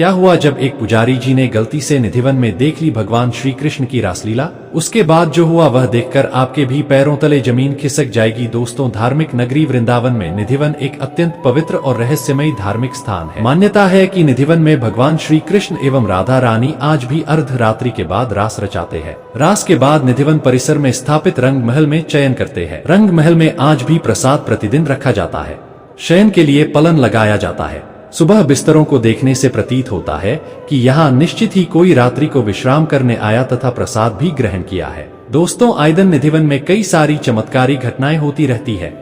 क्या हुआ जब एक पुजारी जी ने गलती से निधिवन में देख ली भगवान श्री कृष्ण की रासलीला? उसके बाद जो हुआ वह देखकर आपके भी पैरों तले जमीन खिसक जाएगी। दोस्तों, धार्मिक नगरी वृंदावन में निधिवन एक अत्यंत पवित्र और रहस्यमयी धार्मिक स्थान है। मान्यता है कि निधिवन में भगवान श्री कृष्ण एवं राधा रानी आज भी अर्धरात्रि के बाद रास रचाते हैं। रास के बाद निधिवन परिसर में स्थापित रंग महल में चयन करते हैं। रंग महल में आज भी प्रसाद प्रतिदिन रखा जाता है। शयन के लिए पलंग लगाया जाता है। सुबह बिस्तरों को देखने से प्रतीत होता है कि यहाँ निश्चित ही कोई रात्रि को विश्राम करने आया तथा प्रसाद भी ग्रहण किया है। दोस्तों, आइदन निधिवन में कई सारी चमत्कारी घटनाएं होती रहती है।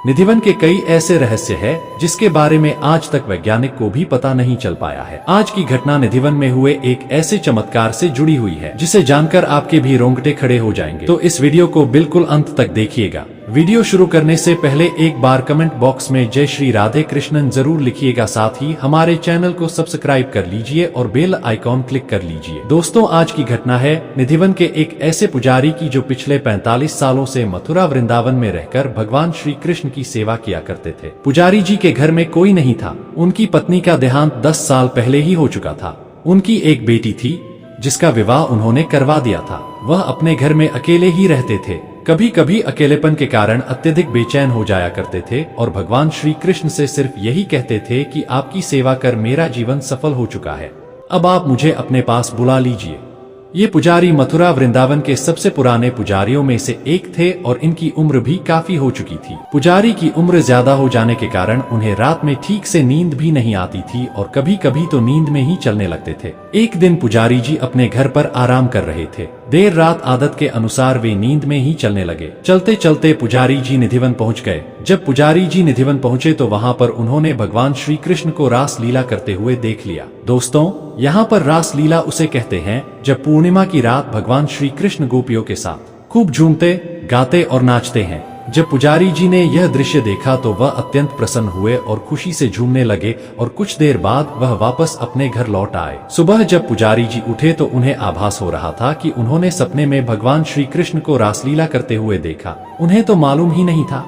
निधिवन के कई ऐसे रहस्य है जिसके बारे में आज तक वैज्ञानिक को भी पता नहीं चल पाया है। आज की घटना निधिवन में हुए एक ऐसे चमत्कार से जुड़ी हुई है जिसे जानकर आपके भी रोंगटे खड़े हो जाएंगे। तो इस वीडियो को बिल्कुल अंत तक देखिएगा। वीडियो शुरू करने से पहले एक बार कमेंट बॉक्स में जय श्री राधे कृष्णन जरूर लिखिएगा। साथ ही हमारे चैनल को सब्सक्राइब कर लीजिए और बेल आइकॉन क्लिक कर लीजिए। दोस्तों, आज की घटना है निधिवन के एक ऐसे पुजारी की जो पिछले 45 सालों से मथुरा वृंदावन में रहकर भगवान श्री कृष्ण की सेवा किया करते थे। पुजारी जी के घर में कोई नहीं था। उनकी पत्नी का देहांत 10 साल पहले ही हो चुका था। उनकी एक बेटी थी जिसका विवाह उन्होंने करवा दिया था। वह अपने घर में अकेले ही रहते थे। कभी कभी अकेलेपन के कारण अत्यधिक बेचैन हो जाया करते थे और भगवान श्री कृष्ण से सिर्फ यही कहते थे कि आपकी सेवा कर मेरा जीवन सफल हो चुका है, अब आप मुझे अपने पास बुला लीजिए। ये पुजारी मथुरा वृंदावन के सबसे पुराने पुजारियों में से एक थे और इनकी उम्र भी काफी हो चुकी थी। पुजारी की उम्र ज्यादा हो जाने के कारण उन्हें रात में ठीक से नींद भी नहीं आती थी और कभी कभी तो नींद में ही चलने लगते थे। एक दिन पुजारी जी अपने घर पर आराम कर रहे थे। देर रात आदत के अनुसार वे नींद में ही चलने लगे। चलते चलते पुजारी जी निधिवन पहुंच गए। जब पुजारी जी निधिवन पहुंचे तो वहां पर उन्होंने भगवान श्री कृष्ण को रास लीला करते हुए देख लिया। दोस्तों, यहाँ पर रास लीला उसे कहते हैं जब पूर्णिमा की रात भगवान श्री कृष्ण गोपियों के साथ खूब झूमते, गाते और नाचते हैं। जब पुजारी जी ने यह दृश्य देखा तो वह अत्यंत प्रसन्न हुए और खुशी से झूमने लगे और कुछ देर बाद वह वापस अपने घर लौट आए। सुबह जब पुजारी जी उठे तो उन्हें आभास हो रहा था कि उन्होंने सपने में भगवान श्री कृष्ण को रासलीला करते हुए देखा। उन्हें तो मालूम ही नहीं था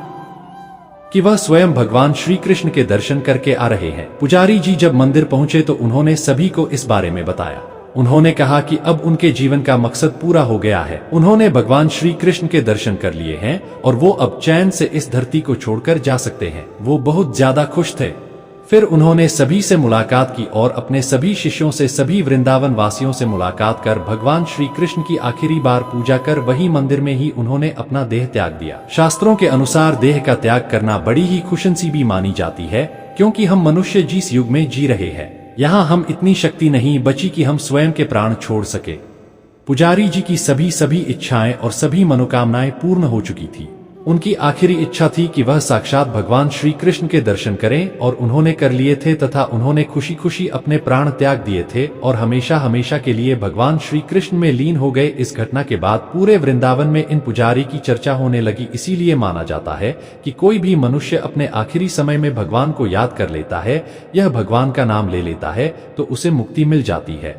कि वह स्वयं भगवान श्री कृष्ण के दर्शन करके आ रहे हैं। पुजारी जी जब मंदिर पहुंचे तो उन्होंने सभी को इस बारे में बताया। उन्होंने कहा कि अब उनके जीवन का मकसद पूरा हो गया है। उन्होंने भगवान श्री कृष्ण के दर्शन कर लिए हैं और वो अब चैन से इस धरती को छोड़कर जा सकते हैं। वो बहुत ज्यादा खुश थे। फिर उन्होंने सभी से मुलाकात की और अपने सभी शिष्यों से, सभी वृंदावन वासियों से मुलाकात कर भगवान श्री कृष्ण की आखिरी बार पूजा कर वही मंदिर में ही उन्होंने अपना देह त्याग दिया। शास्त्रों के अनुसार देह का त्याग करना बड़ी ही खुशनसीबी मानी जाती है, क्योंकि हम मनुष्य जिस युग में जी रहे हैं यहाँ हम इतनी शक्ति नहीं बची कि हम स्वयं के प्राण छोड़ सके। पुजारी जी की सभी इच्छाएं और सभी मनोकामनाएं पूर्ण हो चुकी थी। उनकी आखिरी इच्छा थी कि वह साक्षात भगवान श्री कृष्ण के दर्शन करें और उन्होंने कर लिए थे तथा उन्होंने खुशी खुशी अपने प्राण त्याग दिए थे और हमेशा हमेशा के लिए भगवान श्री कृष्ण में लीन हो गए। इस घटना के बाद पूरे वृंदावन में इन पुजारी की चर्चा होने लगी। इसीलिए माना जाता है कि कोई भी मनुष्य अपने आखिरी समय में भगवान को याद कर लेता है, यह भगवान का नाम ले लेता है तो उसे मुक्ति मिल जाती है।